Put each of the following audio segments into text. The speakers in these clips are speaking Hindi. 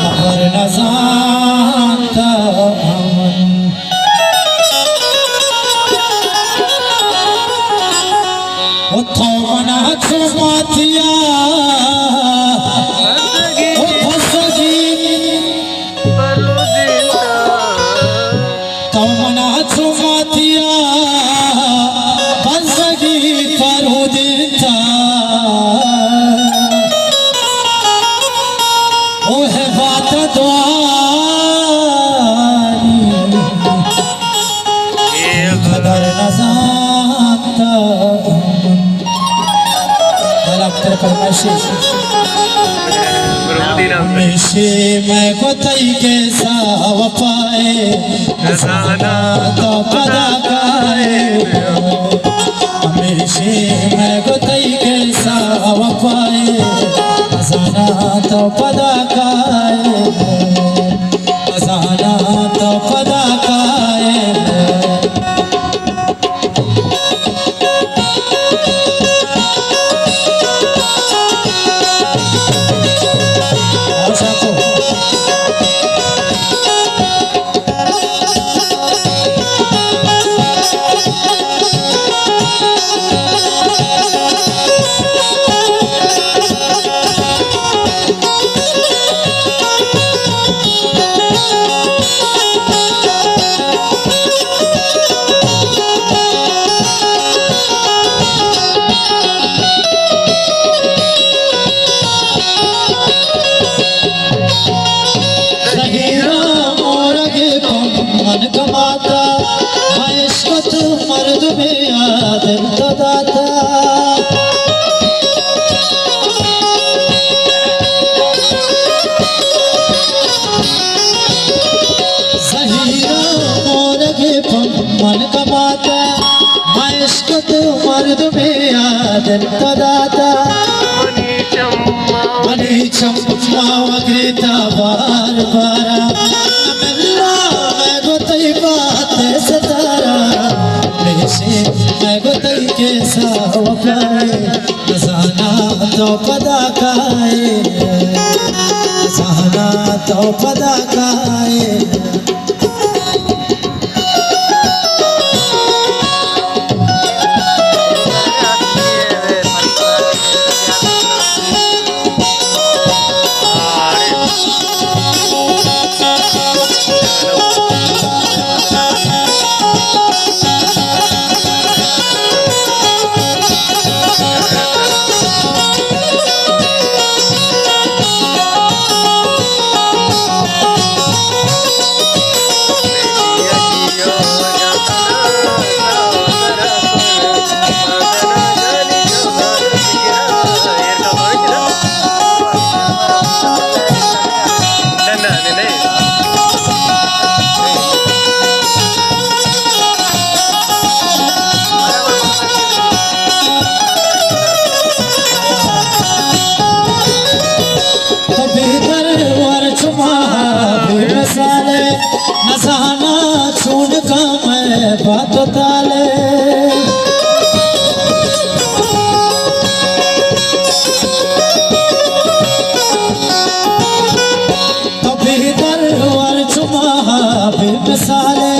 खबर न जानता अमन उठो मना छुमातिया ओ फसगी तो मना छुमातिया फसगी परो देता ओ है बात द्वारी खबर न जानता हमेशे मैं को तई के साव पाए नजाना तो पदा काए हमेशे मैं को तई के साव पाए नजाना तो पदा काए नजाना तो पदा काए मन कमाता मशक़त मर्द में आदम तो दाता सहीरा मोरगे मन कमाता मशक़त मर्द में आदम तो दाता मनी चम्मा वग्रेता बार बारा सतारा मैं गोतई के साव पाए नजाना तो पदा काए नजाना तो पदा काए नजाना छून का मैं बात ताले कभी दरबार चुमा बेमिसाले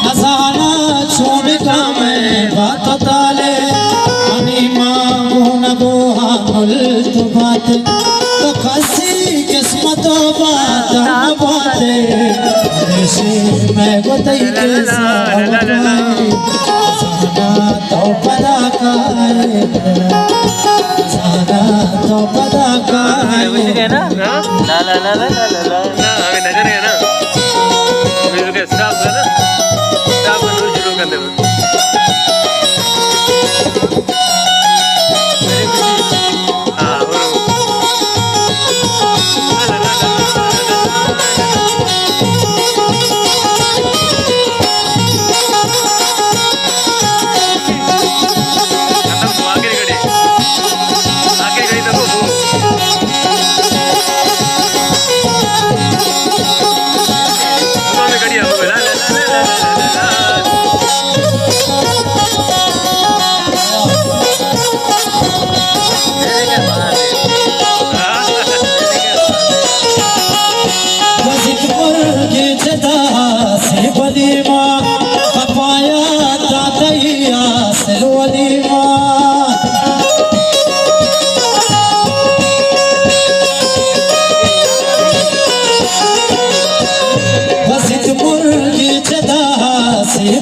नजाना छून का मैं बात ताले मनी मांगू न गोहा मुल्क बात तो खसी किस्मतों बात बाते मैं गोतई के साव पाए नजाना तो पदा काए नजाना तो पदा काए ना ला ला ला ला ला ला हमें नजर है ना म्यूजिक का स्टाफ है ना स्टाफ को शुरू कर दे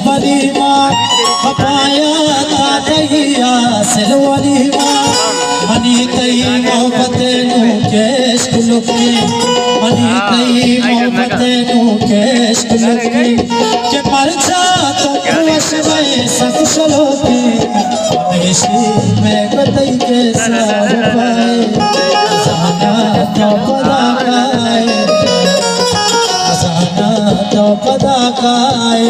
बनी माँ हपाया तातैया सिलवनी माँ मनी तई मोहब्बते नु केश कुलुके मनी तई मोहब्बते नु केश कुलुके के मर जा तो खुश में सकुशलो के ऐसी में कतई के साथ पाए अजाना तो पदा काए अजाना तो पदा काए